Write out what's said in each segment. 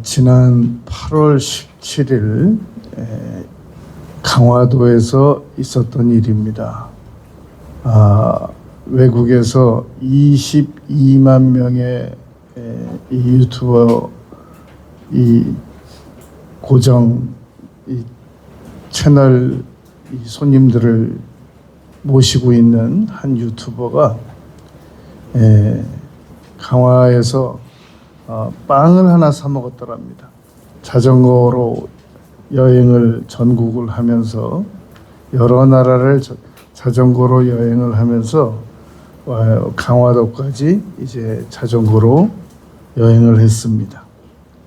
지난 8월 17일 강화도에서 있었던 일입니다. 외국에서 22만 명의 이 유튜버 고정 채널 손님들을 모시고 있는 한 유튜버가 강화에서 빵을 하나 사 먹었더랍니다. 자전거로 여행을 전국을 하면서 여러 나라를 자전거로 여행을 하면서 강화도까지 이제 자전거로 여행을 했습니다.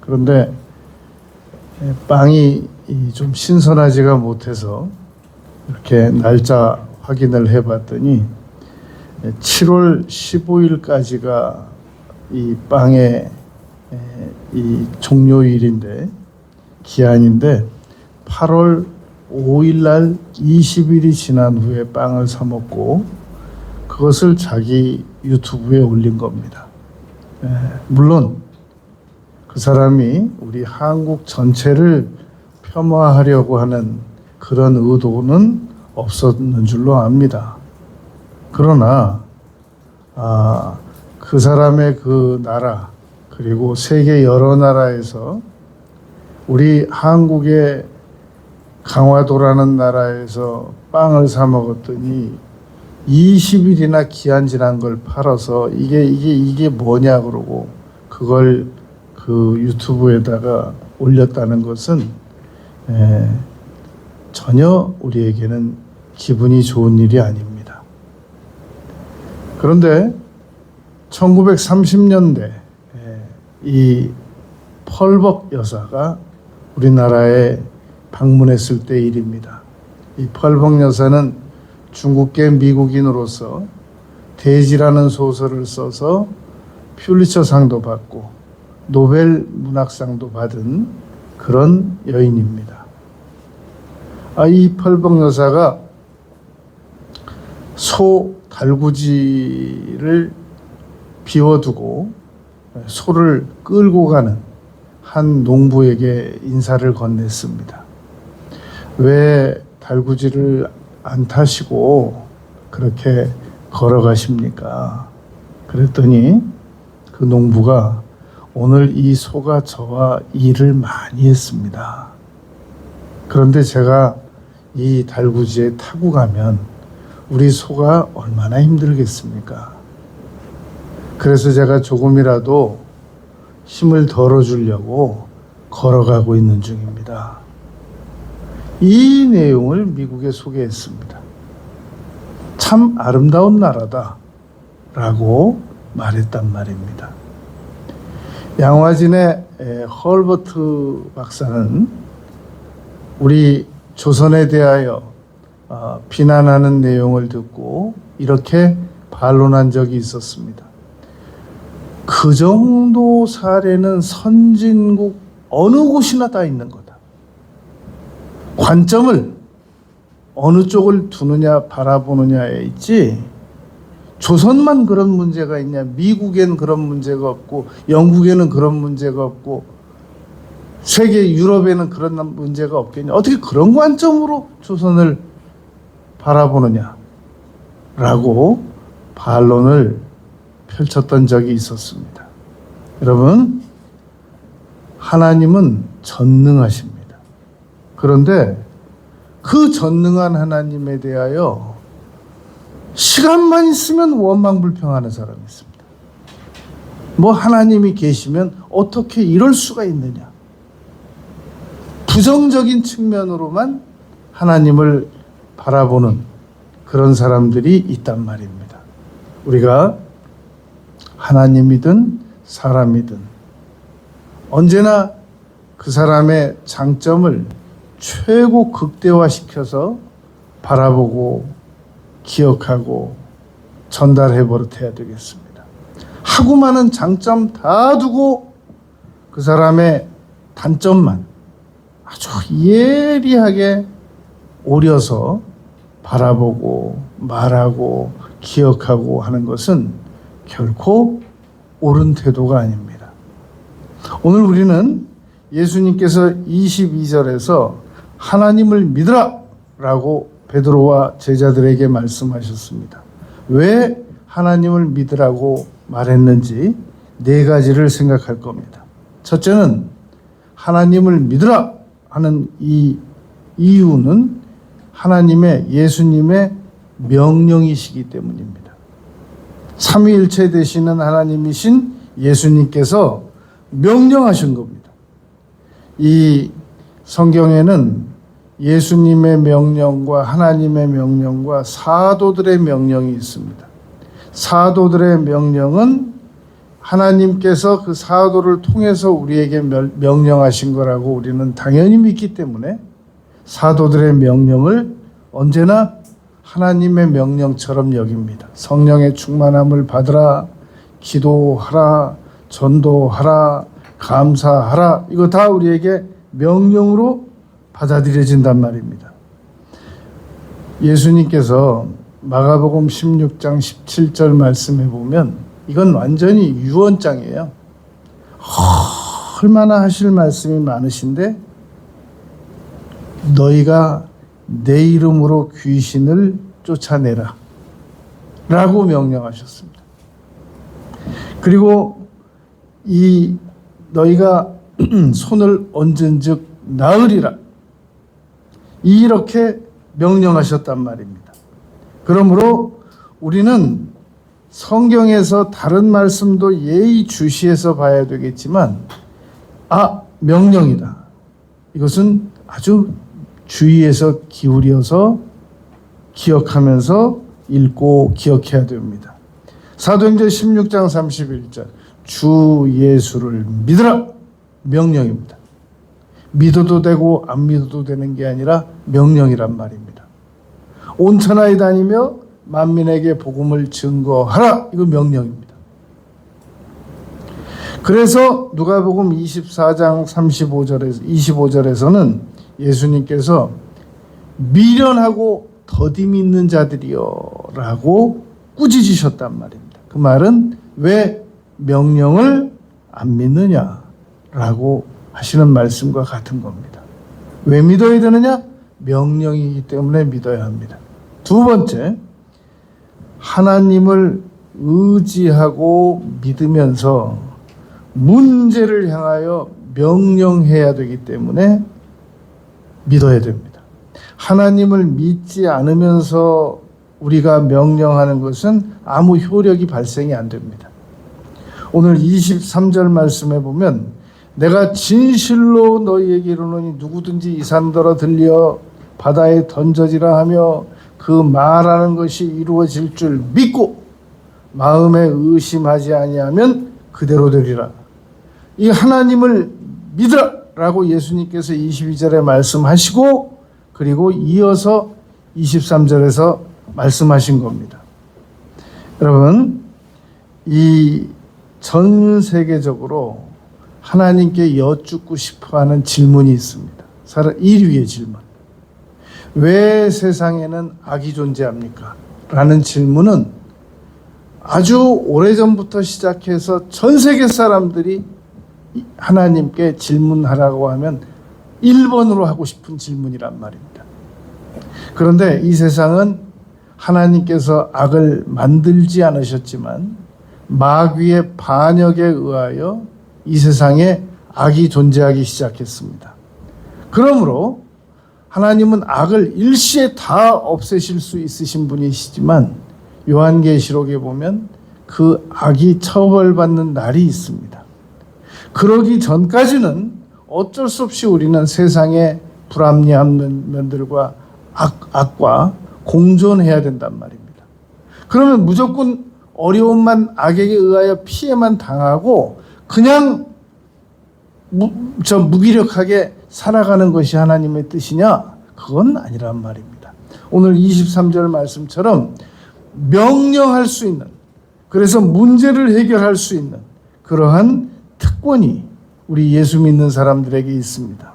그런데 빵이 좀 신선하지가 못해서 이렇게 날짜 확인을 해봤더니 7월 15일까지가 이 빵의 이 종료일인데 기한인데 8월 5일 날 20일이 지난 후에 빵을 사 먹고 그것을 자기 유튜브에 올린 겁니다. 물론 그 사람이 우리 한국 전체를 폄하하려고 하는 그런 의도는 없었는 줄로 압니다. 그러나 그 사람의 그 나라 그리고 세계 여러 나라에서 우리 한국의 강화도라는 나라에서 빵을 사 먹었더니 20일이나 기한 지난 걸 팔아서 이게 뭐냐 그러고 그걸 그 유튜브에다가 올렸다는 것은 전혀 우리에게는 기분이 좋은 일이 아닙니다. 그런데 1930년대 이 펄벅 여사가 우리나라에 방문했을 때 일입니다. 이 펄벅 여사는 중국계 미국인으로서 대지라는 소설을 써서 퓰리처상도 받고 노벨 문학상도 받은 그런 여인입니다. 이 펄벅 여사가 소 달구지를 비워두고 소를 끌고 가는 한 농부에게 인사를 건넸습니다. 왜 달구지를 안 타시고 그렇게 걸어가십니까? 그랬더니 그 농부가 오늘 이 소가 저와 일을 많이 했습니다. 그런데 제가 이 달구지에 타고 가면 우리 소가 얼마나 힘들겠습니까? 그래서 제가 조금이라도 힘을 덜어주려고 걸어가고 있는 중입니다. 이 내용을 미국에 소개했습니다. 참 아름다운 나라다 라고 말했단 말입니다. 양화진의 헐버트 박사는 우리 조선에 대하여 비난하는 내용을 듣고 이렇게 반론한 적이 있었습니다. 그 정도 사례는 선진국 어느 곳이나 다 있는 거다. 관점을 어느 쪽을 두느냐 바라보느냐에 있지 조선만 그런 문제가 있냐, 미국엔 그런 문제가 없고 영국에는 그런 문제가 없고 세계 유럽에는 그런 문제가 없겠냐, 어떻게 그런 관점으로 조선을 바라보느냐 라고 반론을 펼쳤던 적이 있었습니다. 여러분, 하나님은 전능하십니다. 그런데 그 전능한 하나님에 대하여 시간만 있으면 원망불평하는 사람이 있습니다. 뭐 하나님이 계시면 어떻게 이럴 수가 있느냐. 부정적인 측면으로만 하나님을 바라보는 그런 사람들이 있단 말입니다. 우리가 하나님이든 사람이든 언제나 그 사람의 장점을 최고 극대화시켜서 바라보고 기억하고 전달해 버릇해야 되겠습니다. 하고 많은 장점 다 두고 그 사람의 단점만 아주 예리하게 오려서 바라보고 말하고 기억하고 하는 것은 결코 옳은 태도가 아닙니다. 오늘 우리는 예수님께서 22절에서 하나님을 믿으라 라고 베드로와 제자들에게 말씀하셨습니다. 왜 하나님을 믿으라고 말했는지 네 가지를 생각할 겁니다. 첫째는 하나님을 믿으라 하는 이 이유는 예수님의 명령이시기 때문입니다. 삼위일체 되시는 하나님이신 예수님께서 명령하신 겁니다. 이 성경에는 예수님의 명령과 하나님의 명령과 사도들의 명령이 있습니다. 사도들의 명령은 하나님께서 그 사도를 통해서 우리에게 명령하신 거라고 우리는 당연히 믿기 때문에 사도들의 명령을 언제나 하나님의 명령처럼 여깁니다. 성령의 충만함을 받으라, 기도하라, 전도하라, 감사하라, 이거 다 우리에게 명령으로 받아들여진단 말입니다. 예수님께서 마가복음 16장 17절 말씀해 보면 이건 완전히 유언장이에요. 얼마나 하실 말씀이 많으신데 너희가 내 이름으로 귀신을 쫓아내라 라고 명령하셨습니다. 그리고 이 너희가 손을 얹은 즉 나으리라 이렇게 명령하셨단 말입니다. 그러므로 우리는 성경에서 다른 말씀도 예의주시해서 봐야 되겠지만 명령이다. 이것은 아주 주의해서 기울여서 기억하면서 읽고 기억해야 됩니다. 사도행전 16장 31절 주 예수를 믿으라 명령입니다. 믿어도 되고 안 믿어도 되는 게 아니라 명령이란 말입니다. 온 천하에 다니며 만민에게 복음을 증거하라 이거 명령입니다. 그래서 누가복음 24장 25절에서는 예수님께서 미련하고 더디 있는 자들이여 라고 꾸짖으셨단 말입니다. 그 말은 왜 명령을 안 믿느냐 라고 하시는 말씀과 같은 겁니다. 왜 믿어야 되느냐? 명령이기 때문에 믿어야 합니다. 두 번째, 하나님을 의지하고 믿으면서 문제를 향하여 명령해야 되기 때문에 믿어야 됩니다. 하나님을 믿지 않으면서 우리가 명령하는 것은 아무 효력이 발생이 안 됩니다. 오늘 23절 말씀에 보면 내가 진실로 너희에게 이르노니 누구든지 이 산더러 들려 바다에 던져지라 하며 그 말하는 것이 이루어질 줄 믿고 마음에 의심하지 아니하면 그대로 되리라. 이 하나님을 믿으라 라고 예수님께서 22절에 말씀하시고 그리고 이어서 23절에서 말씀하신 겁니다. 여러분, 이 전 세계적으로 하나님께 여쭙고 싶어하는 질문이 있습니다. 1위의 질문. 왜 세상에는 악이 존재합니까? 라는 질문은 아주 오래전부터 시작해서 전 세계 사람들이 하나님께 질문하라고 하면 1번으로 하고 싶은 질문이란 말입니다. 그런데 이 세상은 하나님께서 악을 만들지 않으셨지만 마귀의 반역에 의하여 이 세상에 악이 존재하기 시작했습니다. 그러므로 하나님은 악을 일시에 다 없애실 수 있으신 분이시지만 요한계시록에 보면 그 악이 처벌받는 날이 있습니다. 그러기 전까지는 어쩔 수 없이 우리는 세상의 불합리한 면들과 악과 공존해야 된단 말입니다. 그러면 무조건 어려움만 악에게 의하여 피해만 당하고 그냥 무기력하게 살아가는 것이 하나님의 뜻이냐? 그건 아니란 말입니다. 오늘 23절 말씀처럼 명령할 수 있는, 그래서 문제를 해결할 수 있는 그러한 특권이 우리 예수 믿는 사람들에게 있습니다.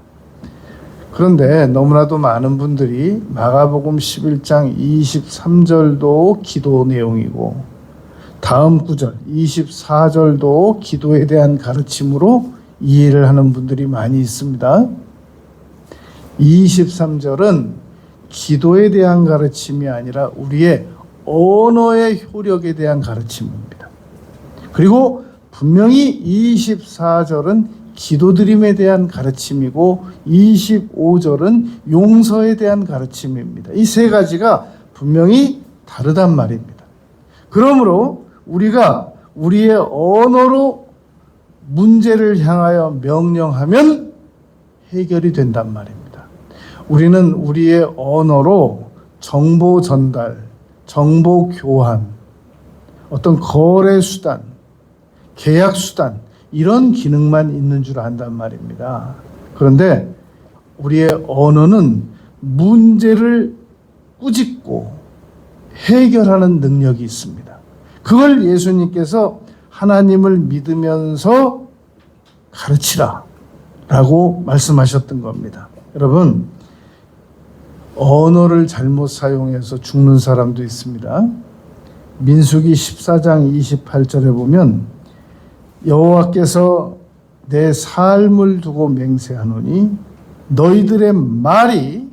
그런데 너무나도 많은 분들이 마가복음 11장 23절도 기도 내용이고 다음 구절 24절도 기도에 대한 가르침으로 이해를 하는 분들이 많이 있습니다. 23절은 기도에 대한 가르침이 아니라 우리의 언어의 효력에 대한 가르침입니다. 그리고 분명히 24절은 기도드림에 대한 가르침이고 25절은 용서에 대한 가르침입니다. 이 세 가지가 분명히 다르단 말입니다. 그러므로 우리가 우리의 언어로 문제를 향하여 명령하면 해결이 된단 말입니다. 우리는 우리의 언어로 정보 전달, 정보 교환, 어떤 거래 수단, 계약 수단 이런 기능만 있는 줄 안단 말입니다. 그런데 우리의 언어는 문제를 꾸짖고 해결하는 능력이 있습니다. 그걸 예수님께서 하나님을 믿으면서 가르치라 라고 말씀하셨던 겁니다. 여러분, 언어를 잘못 사용해서 죽는 사람도 있습니다. 민수기 14장 28절에 보면 여호와께서 내 삶을 두고 맹세하노니 너희들의 말이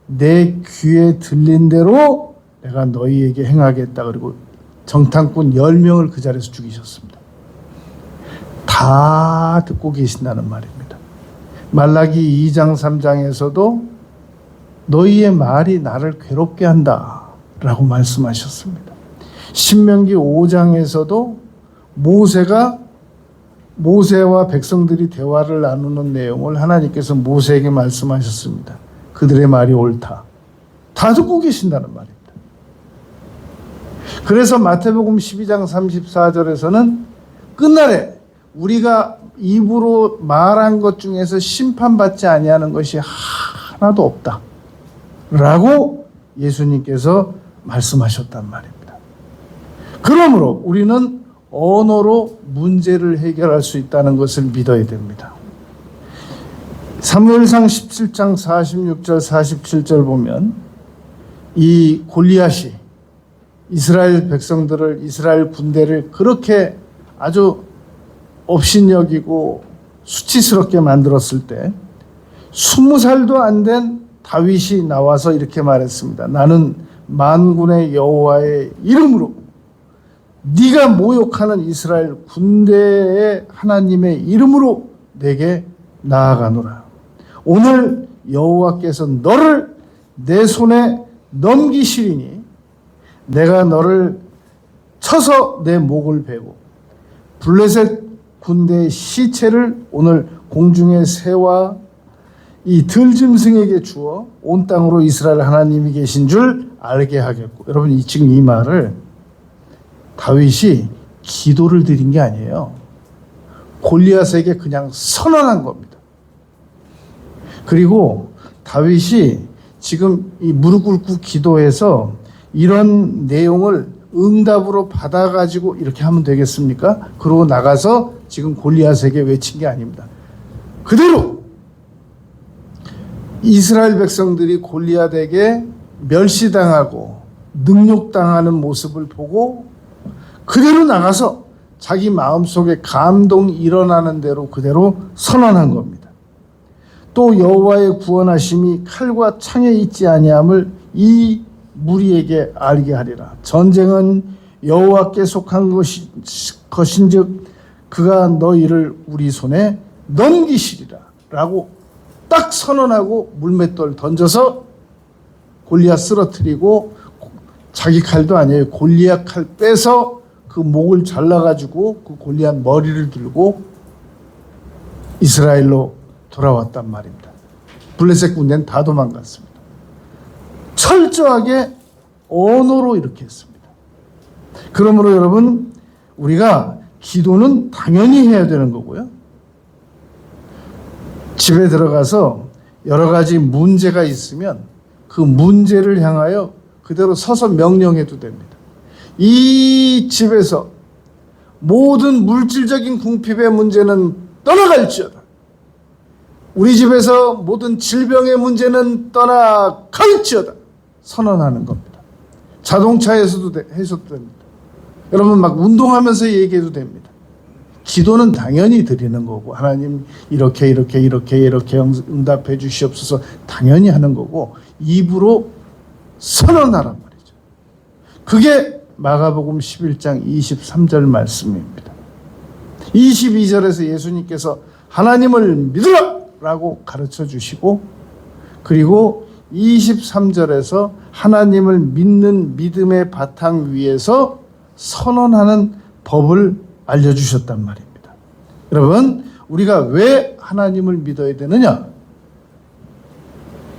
내 귀에 들린 대로 내가 너희에게 행하겠다. 그리고 정탐꾼 10명을 그 자리에서 죽이셨습니다. 다 듣고 계신다는 말입니다. 말라기 2장 3장에서도 너희의 말이 나를 괴롭게 한다 라고 말씀하셨습니다. 신명기 5장에서도 모세와 백성들이 대화를 나누는 내용을 하나님께서 모세에게 말씀하셨습니다. 그들의 말이 옳다. 다 듣고 계신다는 말입니다. 그래서 마태복음 12장 34절에서는 끝날에 우리가 입으로 말한 것 중에서 심판받지 아니하는 것이 하나도 없다 라고 예수님께서 말씀하셨단 말입니다. 그러므로 우리는 언어로 문제를 해결할 수 있다는 것을 믿어야 됩니다. 사무엘상 17장 46절 47절 보면 이 골리앗이 이스라엘 백성들을, 이스라엘 군대를 그렇게 아주 업신여기고 수치스럽게 만들었을 때 20살도 안 된 다윗이 나와서 이렇게 말했습니다. 나는 만군의 여호와의 이름으로 네가 모욕하는 이스라엘 군대의 하나님의 이름으로 내게 나아가노라. 오늘 여호와께서 너를 내 손에 넘기시리니 내가 너를 쳐서 내 목을 베고 블레셋 군대의 시체를 오늘 공중의 새와 이 들짐승에게 주어 온 땅으로 이스라엘 하나님이 계신 줄 알게 하겠고. 여러분, 지금 이 말을 다윗이 기도를 드린 게 아니에요. 골리앗에게 그냥 선언한 겁니다. 그리고 다윗이 지금 이 무릎 꿇고 기도해서 이런 내용을 응답으로 받아가지고 이렇게 하면 되겠습니까? 그러고 나가서 지금 골리앗에게 외친 게 아닙니다. 그대로 이스라엘 백성들이 골리앗에게 멸시당하고 능욕당하는 모습을 보고 그대로 나가서 자기 마음속에 감동이 일어나는 대로 그대로 선언한 겁니다. 또 여호와의 구원하심이 칼과 창에 있지 아니함을 이 무리에게 알게 하리라. 전쟁은 여호와께 속한 것인즉 그가 너희를 우리 손에 넘기시리라 라고 딱 선언하고 물맷돌 던져서 골리앗 쓰러뜨리고, 자기 칼도 아니에요, 골리앗 칼 빼서 그 목을 잘라가지고 그 골리앗 머리를 들고 이스라엘로 돌아왔단 말입니다. 블레셋 군대는 다 도망갔습니다. 철저하게 언어로 이렇게 했습니다. 그러므로 여러분, 우리가 기도는 당연히 해야 되는 거고요. 집에 들어가서 여러 가지 문제가 있으면 그 문제를 향하여 그대로 서서 명령해도 됩니다. 이 집에서 모든 물질적인 궁핍의 문제는 떠나갈지어다. 우리 집에서 모든 질병의 문제는 떠나갈지어다. 선언하는 겁니다. 자동차에서도 해서도 됩니다. 여러분, 막 운동하면서 얘기해도 됩니다. 기도는 당연히 드리는 거고, 하나님 이렇게 응답해 주시옵소서 당연히 하는 거고, 입으로 선언하란 말이죠. 그게 마가복음 11장 23절 말씀입니다. 22절에서 예수님께서 하나님을 믿으라! 라고 가르쳐 주시고, 그리고 23절에서 하나님을 믿는 믿음의 바탕 위에서 선언하는 법을 알려주셨단 말입니다. 여러분, 우리가 왜 하나님을 믿어야 되느냐?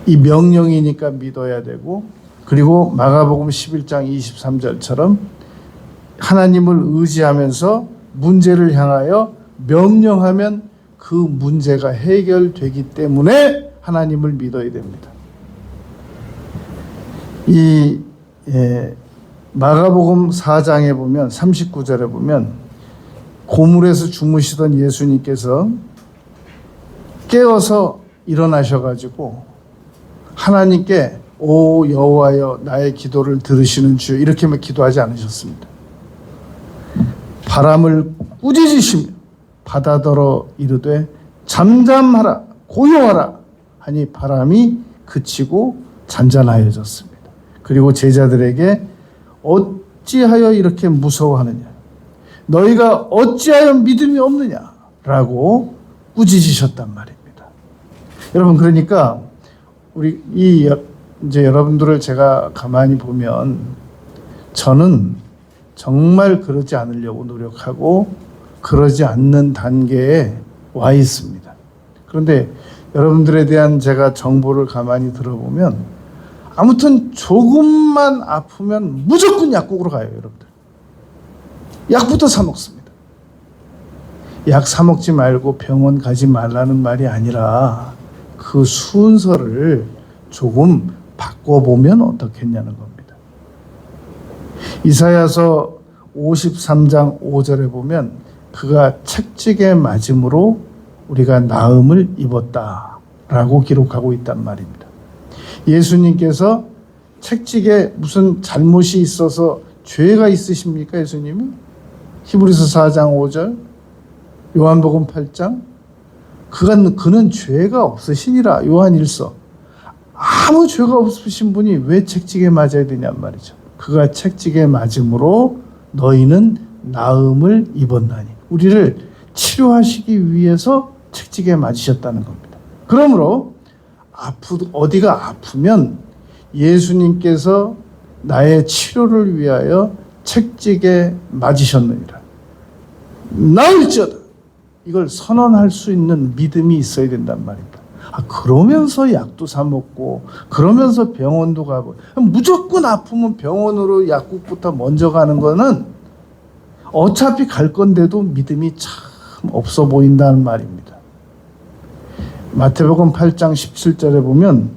이 명령이니까 믿어야 되고, 그리고 마가복음 11장 23절처럼 하나님을 의지하면서 문제를 향하여 명령하면 그 문제가 해결되기 때문에 하나님을 믿어야 됩니다. 이 마가복음 4장에 보면 39절에 보면 고물에서 주무시던 예수님께서 깨어서 일어나셔가지고 하나님께 오 여호와여 나의 기도를 들으시는 주여 이렇게만 기도하지 않으셨습니다. 바람을 꾸짖으시며 바다더러 이르되 잠잠하라 고요하라 하니 바람이 그치고 잔잔하여졌습니다. 그리고 제자들에게 어찌하여 이렇게 무서워하느냐 너희가 어찌하여 믿음이 없느냐 라고 꾸짖으셨단 말입니다. 여러분, 그러니까 우리 이제 여러분들을 제가 가만히 보면 저는 정말 그러지 않으려고 노력하고 그러지 않는 단계에 와 있습니다. 그런데 여러분들에 대한 제가 정보를 가만히 들어보면 아무튼 조금만 아프면 무조건 약국으로 가요, 여러분들. 약부터 사 먹습니다. 약 사 먹지 말고 병원 가지 말라는 말이 아니라 그 순서를 조금 바꿔보면 어떻겠냐는 겁니다. 이사야서 53장 5절에 보면 그가 채찍에 맞음으로 우리가 나음을 입었다라고 기록하고 있단 말입니다. 예수님께서 채찍에 무슨 잘못이 있어서 죄가 있으십니까? 예수님이? 히브리서 4장 5절, 요한복음 8장, 그는 죄가 없으시니라. 요한 1서. 아무 죄가 없으신 분이 왜 채찍에 맞아야 되냔 말이죠. 그가 채찍에 맞음으로 너희는 나음을 입었나니. 우리를 치료하시기 위해서 채찍에 맞으셨다는 겁니다. 그러므로 어디가 아프면 예수님께서 나의 치료를 위하여 채찍에 맞으셨느니라. 나을지어다. 이걸 선언할 수 있는 믿음이 있어야 된단 말입니다. 그러면서 약도 사 먹고 그러면서 병원도 가고 무조건 아프면 병원으로 약국부터 먼저 가는 거는 어차피 갈 건데도 믿음이 참 없어 보인다는 말입니다. 마태복음 8장 17절에 보면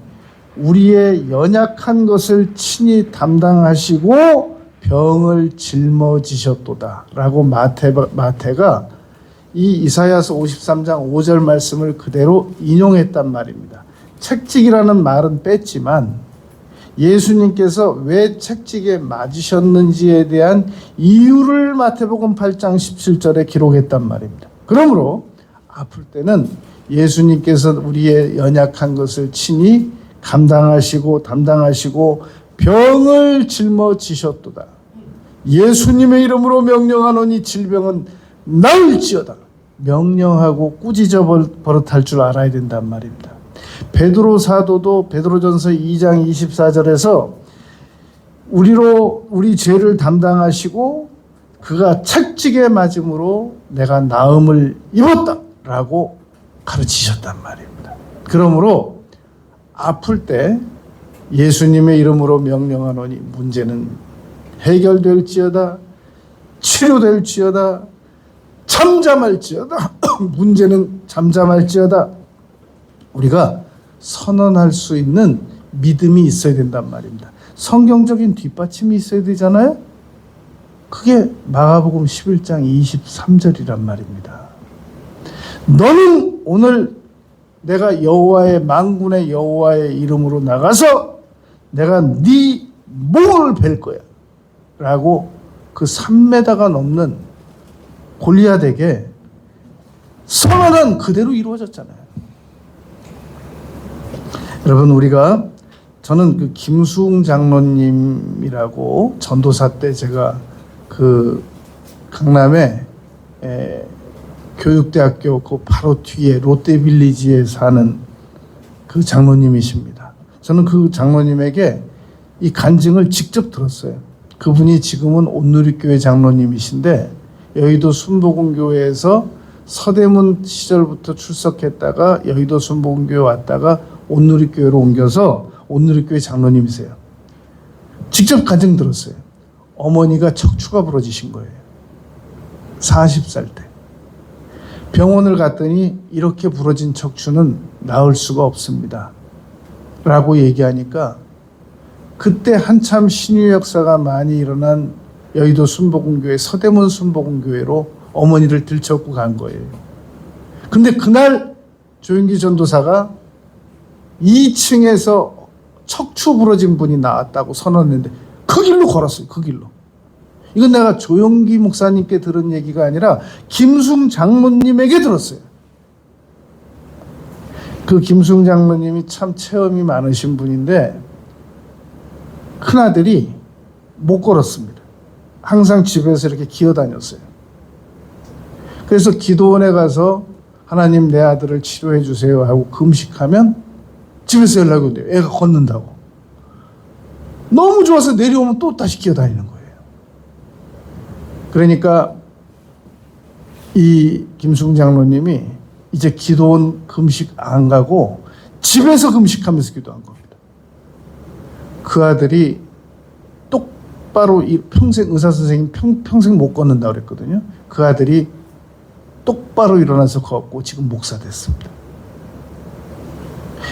우리의 연약한 것을 친히 담당하시고 병을 짊어지셨도다 라고 마태가 이 이사야서 53장 5절 말씀을 그대로 인용했단 말입니다. 채찍이라는 말은 뺐지만 예수님께서 왜 채찍에 맞으셨는지에 대한 이유를 마태복음 8장 17절에 기록했단 말입니다. 그러므로 아플 때는 예수님께서 우리의 연약한 것을 친히 감당하시고 담당하시고 병을 짊어지셨도다. 예수님의 이름으로 명령하노니 질병은 나을지어다. 명령하고 꾸짖어 버릇할 줄 알아야 된단 말입니다. 베드로 사도도 베드로전서 2장 24절에서 우리 죄를 담당하시고 그가 채찍에 맞음으로 내가 나음을 입었다라고 가르치셨단 말입니다. 그러므로 아플 때 예수님의 이름으로 명령하노니 문제는 해결될지어다, 치료될지어다, 잠잠할지어다, 문제는 잠잠할지어다. 우리가 선언할 수 있는 믿음이 있어야 된단 말입니다. 성경적인 뒷받침이 있어야 되잖아요. 그게 마가복음 11장 23절이란 말입니다. 너는 오늘 내가 여호와의 만군의 여호와의 이름으로 나가서 내가 네 목을 벨 거야 라고 그 3m가 넘는 골리앗에게 선언은 그대로 이루어졌잖아요. 여러분, 저는 그 김수웅 장로님이라고 전도사 때 제가 그 강남에 교육대학교 그 바로 뒤에 롯데빌리지에 사는 그 장로님이십니다. 저는 그 장로님에게 이 간증을 직접 들었어요. 그분이 지금은 온누리교회 장로님이신데 여의도 순복음교회에서 서대문 시절부터 출석했다가 여의도 순복음교회 왔다가 온누리교회로 옮겨서 온누리교회 장로님이세요. 직접 간증 들었어요. 어머니가 척추가 부러지신 거예요. 40살 때. 병원을 갔더니 이렇게 부러진 척추는 나을 수가 없습니다. 라고 얘기하니까 그때 한참 신유 역사가 많이 일어난 여의도 순복음교회 서대문 순복음교회로 어머니를 들쳐고 간 거예요. 근데 그날 조윤기 전도사가 2층에서 척추 부러진 분이 나왔다고 선언했는데 그 길로 걸었어요. 그 길로. 이건 내가 조용기 목사님께 들은 얘기가 아니라 김수웅 장로님에게 들었어요. 그 김수웅 장로님이 참 체험이 많으신 분인데 큰아들이 못 걸었습니다. 항상 집에서 이렇게 기어다녔어요. 그래서 기도원에 가서 하나님 내 아들을 치료해 주세요 하고 금식하면 집에서 연락이 온대요. 애가 걷는다고. 너무 좋아서 내려오면 또 다시 기어다니는 거예요. 그러니까 이 김수웅 장로님이 이제 기도원 금식 안 가고 집에서 금식하면서 기도한 겁니다. 그 아들이 똑바로 평생 의사 선생님 평생 못 걷는다고 그랬거든요. 그 아들이 똑바로 일어나서 걷고 지금 목사 됐습니다.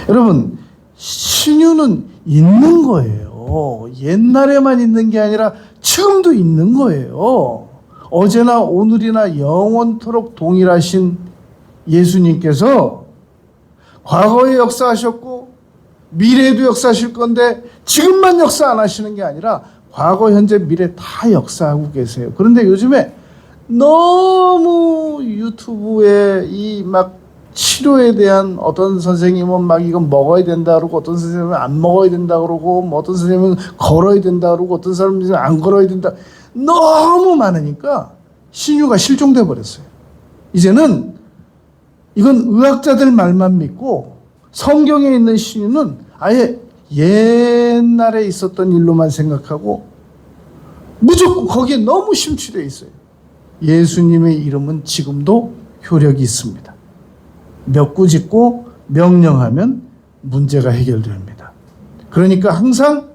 여러분, 신유는 있는 거예요. 옛날에만 있는 게 아니라 지금도 있는 거예요. 어제나 오늘이나 영원토록 동일하신 예수님께서 과거에 역사하셨고 미래에도 역사하실 건데 지금만 역사 안 하시는 게 아니라 과거, 현재, 미래 다 역사하고 계세요. 그런데 요즘에 너무 유튜브에 이 막 치료에 대한 어떤 선생님은 막 이건 먹어야 된다 그러고 어떤 선생님은 안 먹어야 된다 그러고 뭐 어떤 선생님은 걸어야 된다 그러고 어떤 사람은 안 걸어야 된다. 너무 많으니까 신유가 실종돼 버렸어요. 이제는 이건 의학자들 말만 믿고 성경에 있는 신유는 아예 옛날에 있었던 일로만 생각하고 무조건 거기에 너무 심취되어 있어요. 예수님의 이름은 지금도 효력이 있습니다. 몇 구 짓고 명령하면 문제가 해결됩니다. 그러니까 항상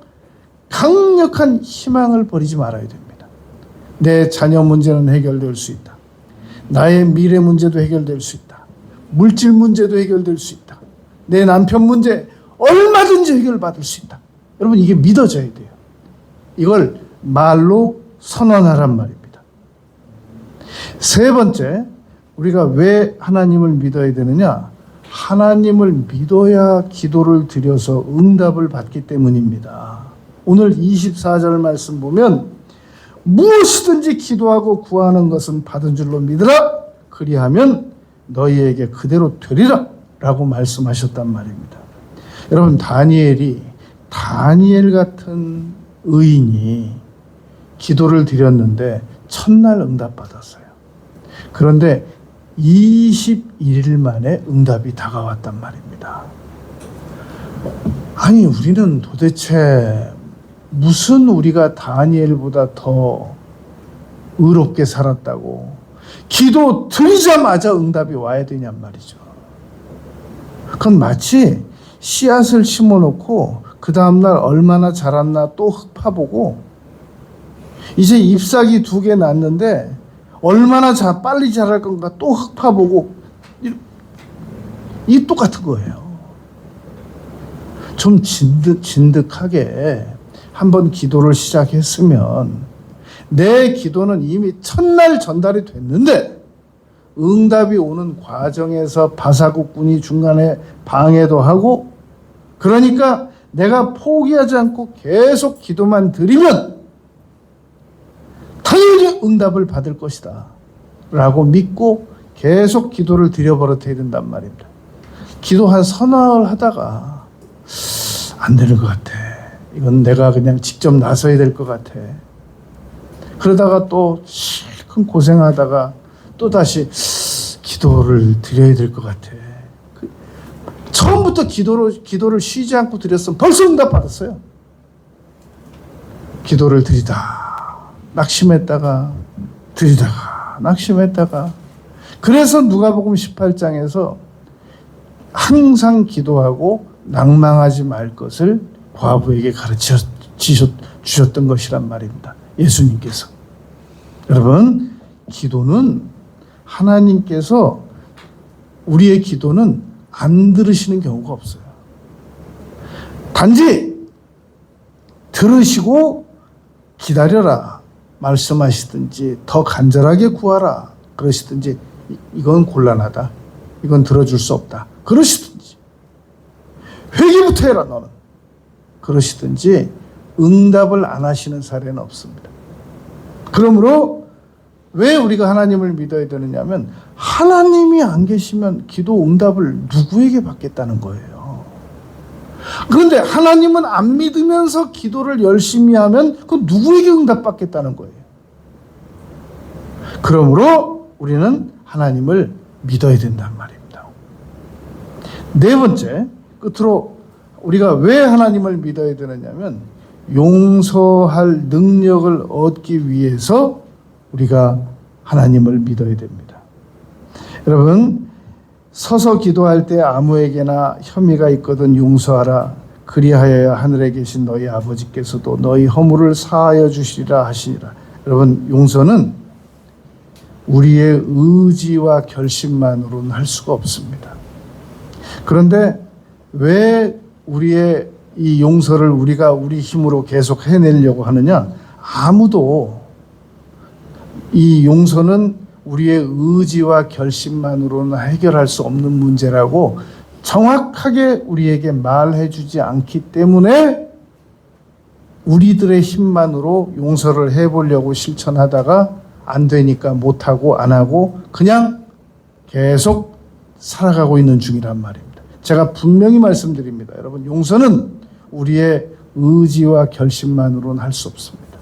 강력한 희망을 버리지 말아야 됩니다. 내 자녀 문제는 해결될 수 있다. 나의 미래 문제도 해결될 수 있다. 물질 문제도 해결될 수 있다. 내 남편 문제 얼마든지 해결받을 수 있다. 여러분, 이게 믿어져야 돼요. 이걸 말로 선언하란 말입니다. 세 번째, 우리가 왜 하나님을 믿어야 되느냐? 하나님을 믿어야 기도를 드려서 응답을 받기 때문입니다. 오늘 24절 말씀 보면 무엇이든지 기도하고 구하는 것은 받은 줄로 믿으라. 그리하면 너희에게 그대로 되리라 라고 말씀하셨단 말입니다. 여러분, 다니엘 같은 의인이 기도를 드렸는데 첫날 응답받았어요. 그런데 21일 만에 응답이 다가왔단 말입니다. 아니, 우리는 도대체 무슨 우리가 다니엘보다 더 의롭게 살았다고 기도 드리자마자 응답이 와야 되냔 말이죠. 그건 마치 씨앗을 심어놓고 그 다음날 얼마나 자랐나 또 흙 파보고 이제 잎사귀 2개 났는데 얼마나 빨리 자랄 건가 또 흙 파보고 이 똑같은 거예요. 좀 진득하게 한번 기도를 시작했으면 내 기도는 이미 첫날 전달이 됐는데 응답이 오는 과정에서 바사국군이 중간에 방해도 하고 그러니까 내가 포기하지 않고 계속 기도만 드리면 당연히 응답을 받을 것이다 라고 믿고 계속 기도를 드려버릇해야 된단 말입니다. 기도 한 서너 하다가 안 되는 것 같아. 이건 내가 그냥 직접 나서야 될 것 같아. 그러다가 또 실컷 고생하다가 또 다시 기도를 드려야 될 것 같아. 처음부터 기도를 쉬지 않고 드렸으면 벌써 응답 받았어요. 기도를 드리다 낙심했다가 드리다가 낙심했다가. 그래서 누가복음 18장에서 항상 기도하고 낭망하지 말 것을 과부에게 가르쳐 주셨던 것이란 말입니다. 예수님께서. 여러분, 기도는 하나님께서 우리의 기도는 안 들으시는 경우가 없어요. 단지 들으시고 기다려라 말씀하시든지 더 간절하게 구하라 그러시든지 이건 곤란하다. 이건 들어줄 수 없다. 그러시든지 회개부터 해라 너는. 그러시든지 응답을 안 하시는 사례는 없습니다. 그러므로 왜 우리가 하나님을 믿어야 되느냐 하면 하나님이 안 계시면 기도 응답을 누구에게 받겠다는 거예요. 그런데 하나님은 안 믿으면서 기도를 열심히 하면 그 누구에게 응답받겠다는 거예요. 그러므로 우리는 하나님을 믿어야 된단 말입니다. 네 번째, 끝으로 우리가 왜 하나님을 믿어야 되느냐면 용서할 능력을 얻기 위해서 우리가 하나님을 믿어야 됩니다. 여러분, 서서 기도할 때 아무에게나 혐의가 있거든 용서하라. 그리하여야 하늘에 계신 너희 아버지께서도 너희 허물을 사하여 주시리라 하시니라. 여러분, 용서는 우리의 의지와 결심만으로는 할 수가 없습니다. 그런데 왜 우리의 이 용서를 우리가 우리 힘으로 계속 해내려고 하느냐? 아무도 이 용서는 우리의 의지와 결심만으로는 해결할 수 없는 문제라고 정확하게 우리에게 말해주지 않기 때문에 우리들의 힘만으로 용서를 해보려고 실천하다가 안 되니까 못하고 안 하고 그냥 계속 살아가고 있는 중이란 말입니다. 제가 분명히 말씀드립니다. 여러분, 용서는 우리의 의지와 결심만으로는 할 수 없습니다.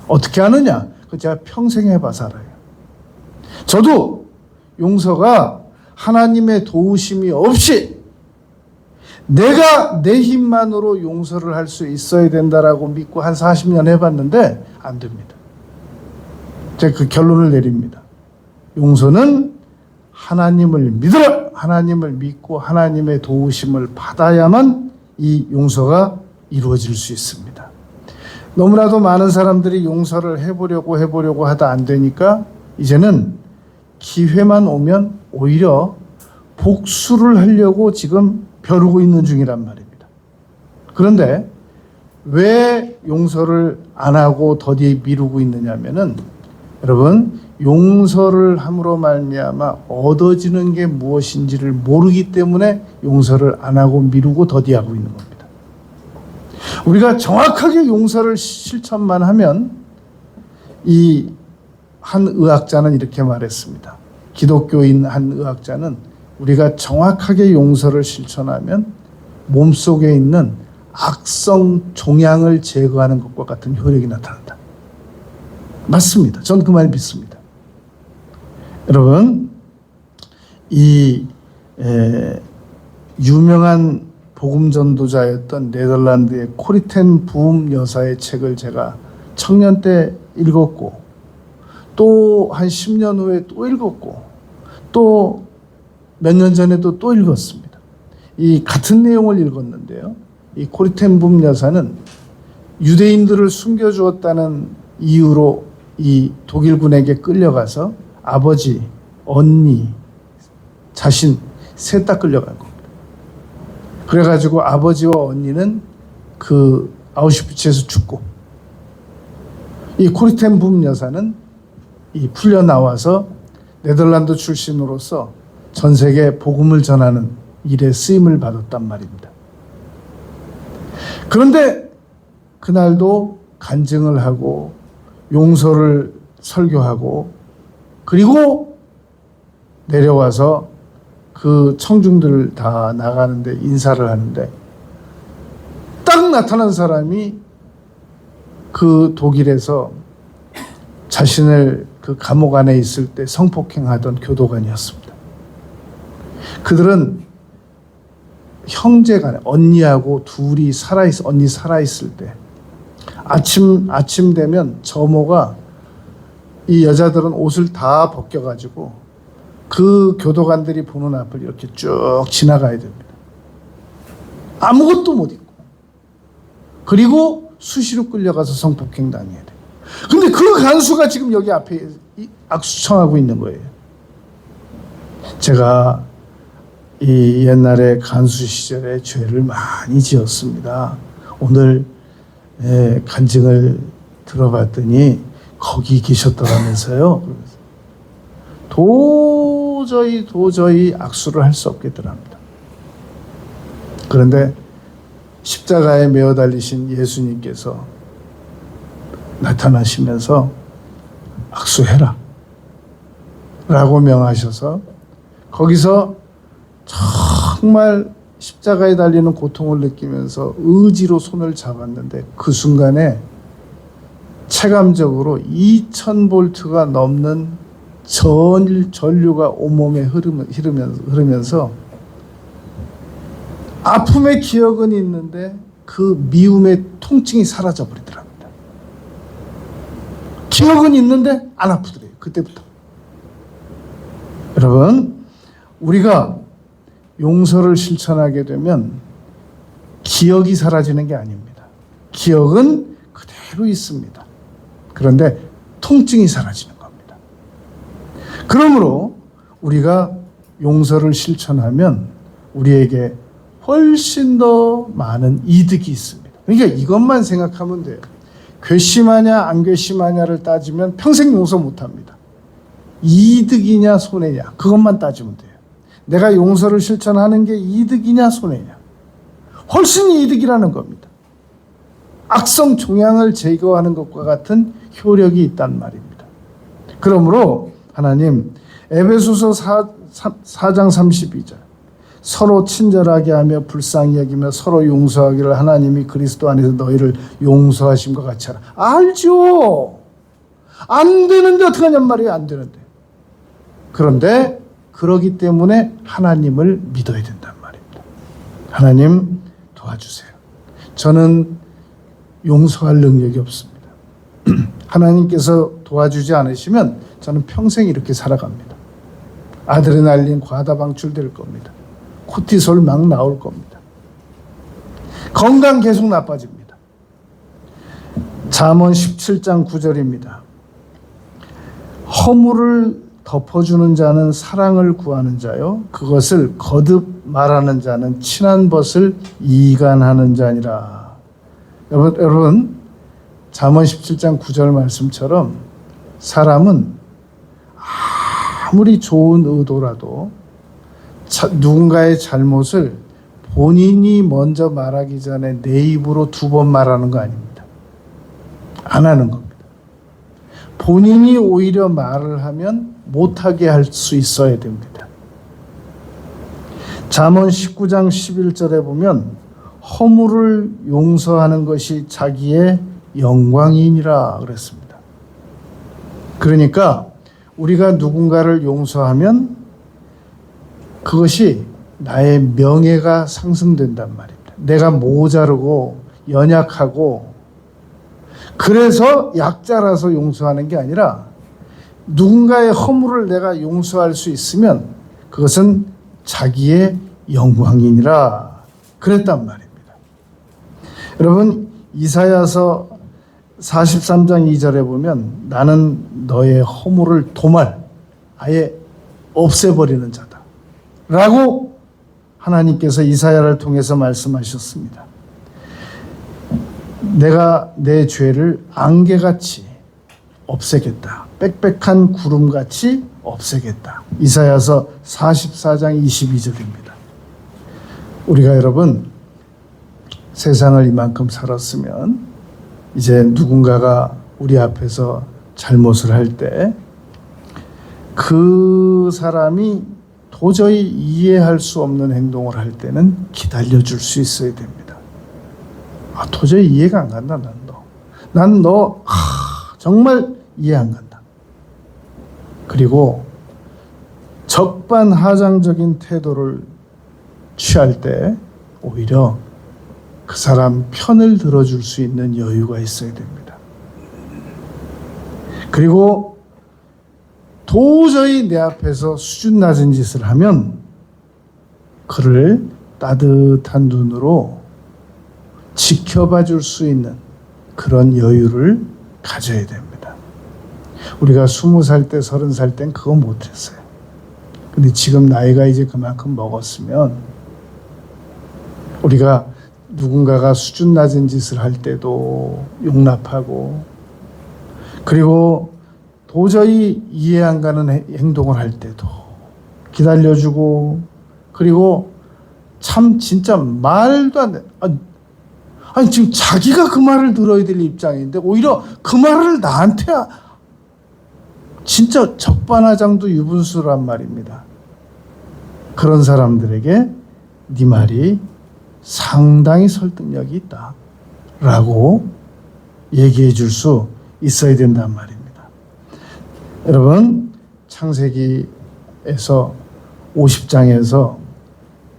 어떻게 하느냐? 그 제가 평생 해봐서 알아요. 저도 용서가 하나님의 도우심이 없이 내가 내 힘만으로 용서를 할 수 있어야 된다라고 믿고 한 40년 해봤는데 안 됩니다. 제가 그 결론을 내립니다. 용서는 하나님을 믿어라. 하나님을 믿고 하나님의 도우심을 받아야만 이 용서가 이루어질 수 있습니다. 너무나도 많은 사람들이 용서를 해보려고 하다 안 되니까 이제는 기회만 오면 오히려 복수를 하려고 지금 벼르고 있는 중이란 말입니다. 그런데 왜 용서를 안 하고 더디 미루고 있느냐면은 여러분, 용서를 함으로 말미암아 얻어지는 게 무엇인지를 모르기 때문에 용서를 안 하고 미루고 더디하고 있는 겁니다. 우리가 정확하게 용서를 실천만 하면 이 한 의학자는 이렇게 말했습니다. 기독교인 한 의학자는 우리가 정확하게 용서를 실천하면 몸속에 있는 악성 종양을 제거하는 것과 같은 효력이 나타난다. 맞습니다. 저는 그 말 믿습니다. 여러분, 이 유명한 복음 전도자였던 네덜란드의 코리텐 부음 여사의 책을 제가 청년 때 읽었고 또 한 10년 후에 또 읽었고 또 몇 년 전에도 또 읽었습니다. 이 같은 내용을 읽었는데요. 이 코리텐 부음 여사는 유대인들을 숨겨주었다는 이유로 이 독일군에게 끌려가서 아버지, 언니, 자신 셋 다 끌려간 겁니다. 그래가지고 아버지와 언니는 그 아우슈비츠에서 죽고 이 코리텐 부음 여사는 이 풀려 나와서 네덜란드 출신으로서 전 세계에 복음을 전하는 일에 쓰임을 받았단 말입니다. 그런데 그날도 간증을 하고 용서를 설교하고 그리고 내려와서 그 청중들 다 나가는데 인사를 하는데 딱 나타난 사람이 그 독일에서 자신을 그 감옥 안에 있을 때 성폭행하던 교도관이었습니다. 그들은 형제간에 언니하고 둘이 언니 살아있을 때 아침 되면 저모가 이 여자들은 옷을 다 벗겨가지고 그 교도관들이 보는 앞을 이렇게 쭉 지나가야 됩니다. 아무것도 못 입고. 그리고 수시로 끌려가서 성폭행 당해야 돼요. 근데 그 간수가 지금 여기 앞에 악수청하고 있는 거예요. 제가 이 옛날에 간수 시절에 죄를 많이 지었습니다. 오늘 간증을 들어봤더니 거기 계셨더라면서요. 도저히 악수를 할 수 없겠더랍니다. 그런데 십자가에 매어 달리신 예수님께서 나타나시면서 악수해라 라고 명하셔서 거기서 정말 십자가에 달리는 고통을 느끼면서 의지로 손을 잡았는데 그 순간에 체감적으로 2000볼트가 넘는 전류가 온몸에 흐르면서 아픔의 기억은 있는데 그 미움의 통증이 사라져 버리더랍니다. 기억은 있는데 안 아프더래요. 그때부터. 여러분, 우리가 용서를 실천하게 되면 기억이 사라지는 게 아닙니다. 기억은 그대로 있습니다. 그런데 통증이 사라지는 겁니다. 그러므로 우리가 용서를 실천하면 우리에게 훨씬 더 많은 이득이 있습니다. 그러니까 이것만 생각하면 돼요. 괘씸하냐 안 괘씸하냐를 따지면 평생 용서 못합니다. 이득이냐 손해냐 그것만 따지면 돼요. 내가 용서를 실천하는 게 이득이냐 손해냐. 훨씬 이득이라는 겁니다. 악성 종양을 제거하는 것과 같은 효력이 있단 말입니다. 그러므로 하나님 에베소서 4장 32절 서로 친절하게 하며 불쌍히 여기며 서로 용서하기를 하나님이 그리스도 안에서 너희를 용서하심과 같이 하라. 알죠. 안 되는데 어떡하냔 말이에요. 안 되는데. 그런데 그러기 때문에 하나님을 믿어야 된단 말입니다. 하나님 도와주세요. 저는 용서할 능력이 없습니다. 하나님께서 도와주지 않으시면 저는 평생 이렇게 살아갑니다. 아드레날린 과다 방출될 겁니다. 코티솔 막 나올 겁니다. 건강 계속 나빠집니다. 잠언 17장 9절입니다. 허물을 덮어주는 자는 사랑을 구하는 자요 그것을 거듭 말하는 자는 친한 벗을 이간하는 자니라. 여러분 잠언 17장 9절 말씀처럼 사람은 아무리 좋은 의도라도 누군가의 잘못을 본인이 먼저 말하기 전에 내 입으로 2번 말하는 거 아닙니다. 안 하는 겁니다. 본인이 오히려 말을 하면 못하게 할 수 있어야 됩니다. 잠언 19장 11절에 보면 허물을 용서하는 것이 자기의 영광이니라 그랬습니다. 그러니까 우리가 누군가를 용서하면 그것이 나의 명예가 상승된단 말입니다. 내가 모자르고 연약하고 그래서 약자라서 용서하는 게 아니라 누군가의 허물을 내가 용서할 수 있으면 그것은 자기의 영광이니라 그랬단 말입니다. 여러분 이사야서 43장 2절에 보면 나는 너의 허물을 도말 아예 없애버리는 자다 라고 하나님께서 이사야를 통해서 말씀하셨습니다. 내가 내 죄를 안개같이 없애겠다. 빽빽한 구름같이 없애겠다. 이사야서 44장 22절입니다. 우리가 여러분 세상을 이만큼 살았으면 이제 누군가가 우리 앞에서 잘못을 할 때 그 사람이 도저히 이해할 수 없는 행동을 할 때는 기다려줄 수 있어야 됩니다. 도저히 이해가 안 간다. 난 너 정말 이해 안 간다. 그리고 적반하장적인 태도를 취할 때 오히려 그 사람 편을 들어줄 수 있는 여유가 있어야 됩니다. 그리고 도저히 내 앞에서 수준 낮은 짓을 하면 그를 따뜻한 눈으로 지켜봐 줄 수 있는 그런 여유를 가져야 됩니다. 우리가 20살 때, 30살 땐 그거 못했어요. 근데 지금 나이가 이제 그만큼 먹었으면 우리가 누군가가 수준 낮은 짓을 할 때도 용납하고, 그리고 도저히 이해 안 가는 행동을 할 때도 기다려주고, 그리고 참 진짜 말도 안 돼. 아니 지금 자기가 그 말을 들어야 될 입장인데 오히려 그 말을 나한테 진짜 적반하장도 유분수란 말입니다. 그런 사람들에게 네 말이 상당히 설득력이 있다 라고 얘기해 줄 수 있어야 된단 말입니다. 여러분, 창세기에서 50장에서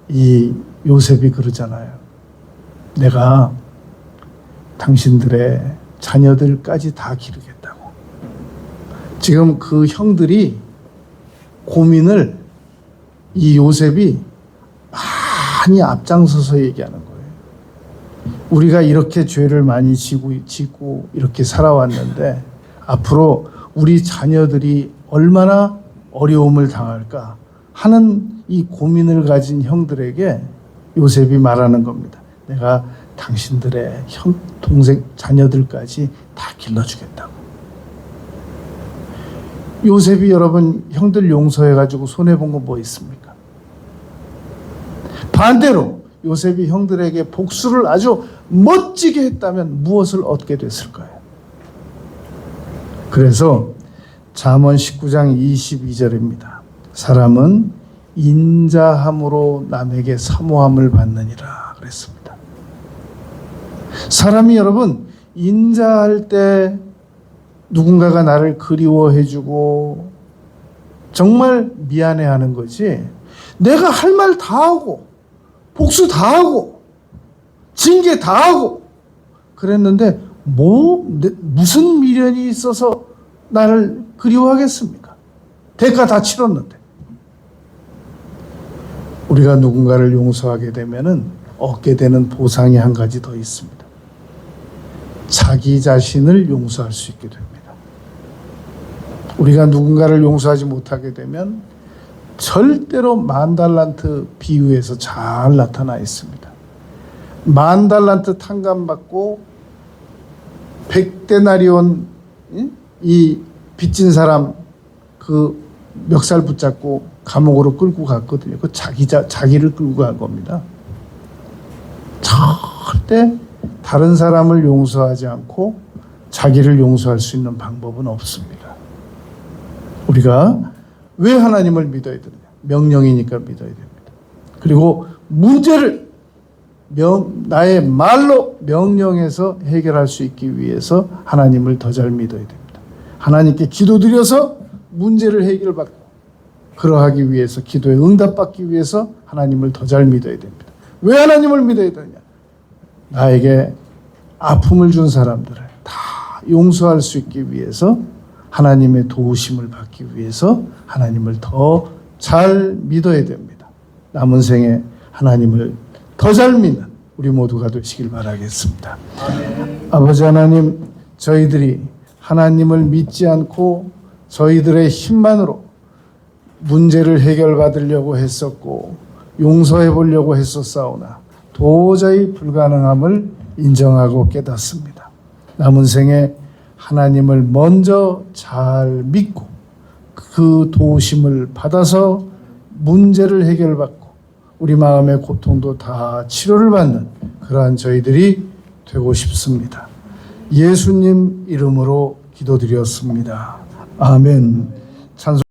이 요셉이 그러잖아요. 내가 당신들의 자녀들까지 다 기르겠다고. 지금 그 형들이 고민을 이 요셉이 많이 앞장서서 얘기하는 거예요. 우리가 이렇게 죄를 많이 짓고 이렇게 살아왔는데 앞으로 우리 자녀들이 얼마나 어려움을 당할까 하는 이 고민을 가진 형들에게 요셉이 말하는 겁니다. 내가 당신들의 동생, 자녀들까지 다 길러주겠다고. 요셉이 여러분 형들 용서해가지고 손해본 거 뭐 있습니까? 반대로 요셉이 형들에게 복수를 아주 멋지게 했다면 무엇을 얻게 됐을까요? 그래서 잠언 19장 22절입니다. 사람은 인자함으로 남에게 사모함을 받느니라 그랬습니다. 사람이 여러분 인자할 때 누군가가 나를 그리워해주고 정말 미안해하는 거지, 내가 할 말 다 하고 복수 다 하고 징계 다 하고 그랬는데 무슨 미련이 있어서 나를 그리워하겠습니까? 대가 다 치렀는데. 우리가 누군가를 용서하게 되면은 얻게 되는 보상이 한 가지 더 있습니다. 자기 자신을 용서할 수 있게 됩니다. 우리가 누군가를 용서하지 못하게 되면 절대로 10,000달란트 비유에서 잘 나타나 있습니다. 10,000달란트 탕감받고 100데나리온 이 빚진 사람 그 멱살 붙잡고 감옥으로 끌고 갔거든요. 그 자기를 끌고 간 겁니다. 절대 다른 사람을 용서하지 않고 자기를 용서할 수 있는 방법은 없습니다. 우리가 왜 하나님을 믿어야 되느냐? 명령이니까 믿어야 됩니다. 그리고 문제를 나의 말로 명령해서 해결할 수 있기 위해서 하나님을 더 잘 믿어야 됩니다. 하나님께 기도드려서 문제를 해결받고 그러하기 위해서, 기도에 응답받기 위해서 하나님을 더 잘 믿어야 됩니다. 왜 하나님을 믿어야 되느냐? 나에게 아픔을 준 사람들을 다 용서할 수 있기 위해서, 하나님의 도우심을 받기 위해서 하나님을 더 잘 믿어야 됩니다. 남은 생에 하나님을 더 잘 믿는 우리 모두가 되시길 바라겠습니다. 아버지 하나님, 저희들이 하나님을 믿지 않고 저희들의 힘만으로 문제를 해결받으려고 했었고 용서해 보려고 했었사오나 도저히 불가능함을 인정하고 깨닫습니다. 남은 생에 하나님을 먼저 잘 믿고 그 도우심을 받아서 문제를 해결받고 우리 마음의 고통도 다 치료를 받는 그러한 저희들이 되고 싶습니다. 예수님 이름으로 기도드렸습니다. 아멘. 찬송